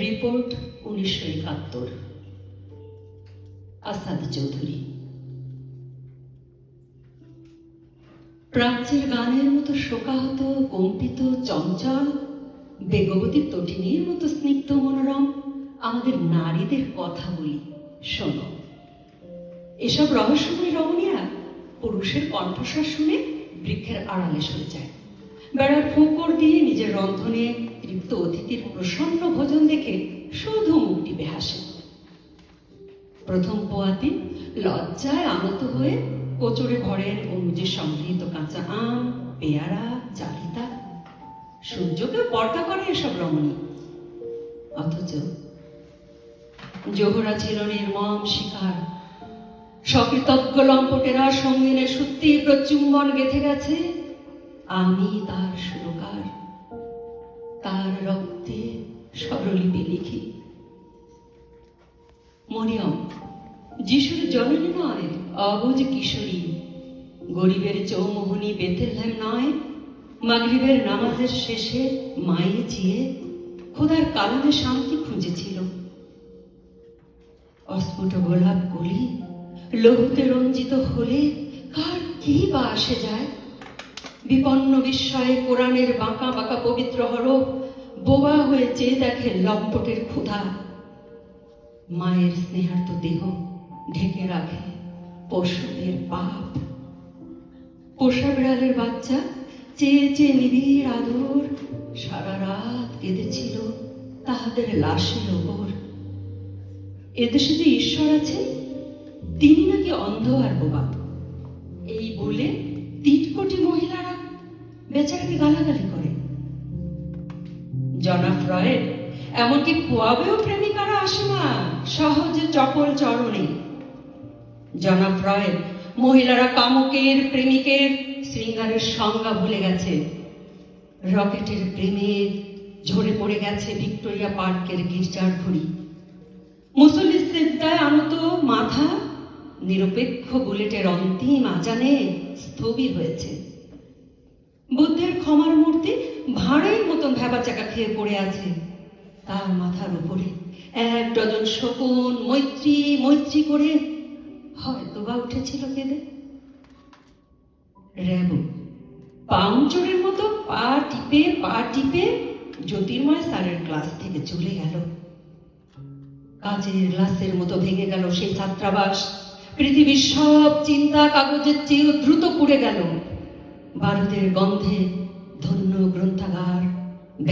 Report 1971। Asad Chowdhury. প্রাচ্যের গানের মতো শোকাহত, কম্পিত, চঞ্চল, বেগবতী তটিনীর মতো স্নিগ্ধ মনোরম আমাদের নারীদের কথা বলি, শোনো। এসব রহস্যময় রমণীরা পুরুষের কণ্ঠস্বর শুনে বৃক্ষের আড়ালে সরে যায়। বেড়ার ফোঁকর দিয়ে নিজের রন্ধনে তৃপ্ত অতিথির প্রসন্ন ভোজন দেখে শুধু মুখ টিপে হাসে। প্রথম পোয়াতে লজ্জায় আনত হয়ে কোচরে ভরেন অনুজের সংগৃহীত কাঁচা আম, পেয়ারা, জালিতা। সূর্যকে পর্দা করে এসব রমণী। অথচ জোহরা ছিল নির্মম শিকার। সকৃতজ্ঞ লম্পটেরা সঙ্গিনের সুতীব্র চুম্বন গেঁথে গেছে। আমি তার সুরকার, তার রক্তে স্বরলিপি লিখি। মরিয়ম যিশুর জননী নয়, অবুঝ কিশোরী। গরিবের চৌমোহনী বেথেলহেম নয়, মাগরিবের নামাজের শেষে মায়ে জিয়ে খোদার কালামে শান্তি খুঁজেছিল। অস্ফুট গোলাপ কলি লৌহতে রঞ্জিত হলে কার কি বা আসে যায়। বিপন্ন বিস্ময়ে কোরআনের বাঁকা বাঁকা পবিত্র হরফ বোবা হয়ে চেয়ে দেখে লম্পটের ক্ষুধা। মায়ের স্নেহার্ত দেহ ঢেকে রাখে পশুদের পাপ। পোষা বিড়ালের বাচ্চা চেয়ে চেয়ে নিবিড় আদর সারা রাত কেঁদেছিল তাহাদের লাশের ওপর। এদেশে যে ঈশ্বর আছে তিনি নাকি অন্ধ আর বোবা, এই বলে তিটকটি মহিলারা বেচারাকে গালাগালি করে। জনাব ফ্রয়েড এমনকি খোয়াবেও প্রেমিকারা আসে না সহজে চপল চরণে। জনাব ফ্রয়েড মহিলারা কামুকের প্রেমিকের শৃঙ্গারের সংজ্ঞা ভুলে গেছে। রকেটের প্রেমে ঝরে পড়ে গেছে ভিক্টোরিয়া পার্কের গির্জার ঘড়ি। মুসল্লির সেজদায় আনত মাথা নিরপেক্ষ বুলেটের অন্তিম আজানে স্থবির হয়েছে। বুদ্ধের ক্ষমার মূর্তি ভাঁড়ের মতন ভেবাচাকা খেয়ে পড়ে আছে। তার মাথার উপরে এক ডজন শকুন মৈত্রী মৈত্রী করে হয়তো বা উঠেছিল কেঁদে। র্যাবো পাউঞ্চরের মতো পা টিপে জ্যোতির্ময় স্যারের ক্লাস থেকে চলে গেল। কাচের গ্লাসের মতো ভেঙে গেল সেই ছাত্রাবাস। পৃথিবীর সব চিন্তা কাগজের চেয়েও দ্রুত পুড়ে গেল। বারুদের গন্ধে ধন্য গ্রন্থাগার,